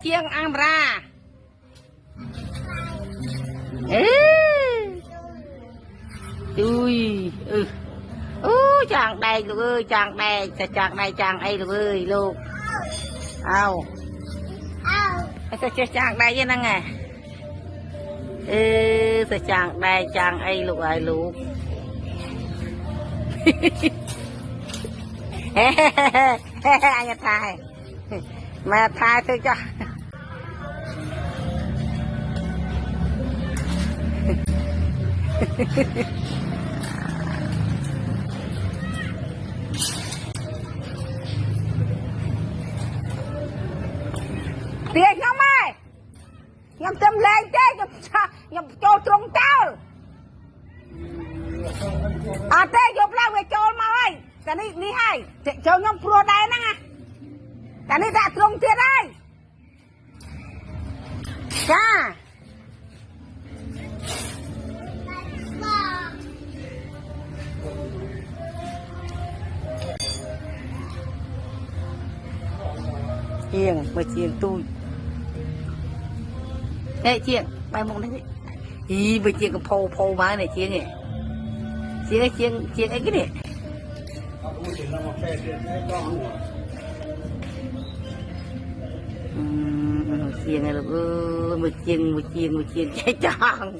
chiêng ăn ra ui chàng đầy luôn ơi chàng ấy luôn ơi luôn ao chàng đầy với năng à chàng đầy chàng ấy luôn ai luôn anh thai mà thai thôi cho tiền không ơi nhầm tâm lên thế nhầm cho trung tao à thế nhầm lao về cho mà ơi cái này đi hay cho nhầm pro đây nè cái này đã trung tiền đây cha chiêng mà chiêng tôi ê chiêng bài mông đấy ý với chiêng cái phô má này chiêng này chiêng ấy cái này chiêng này là một chiêng cháy tròn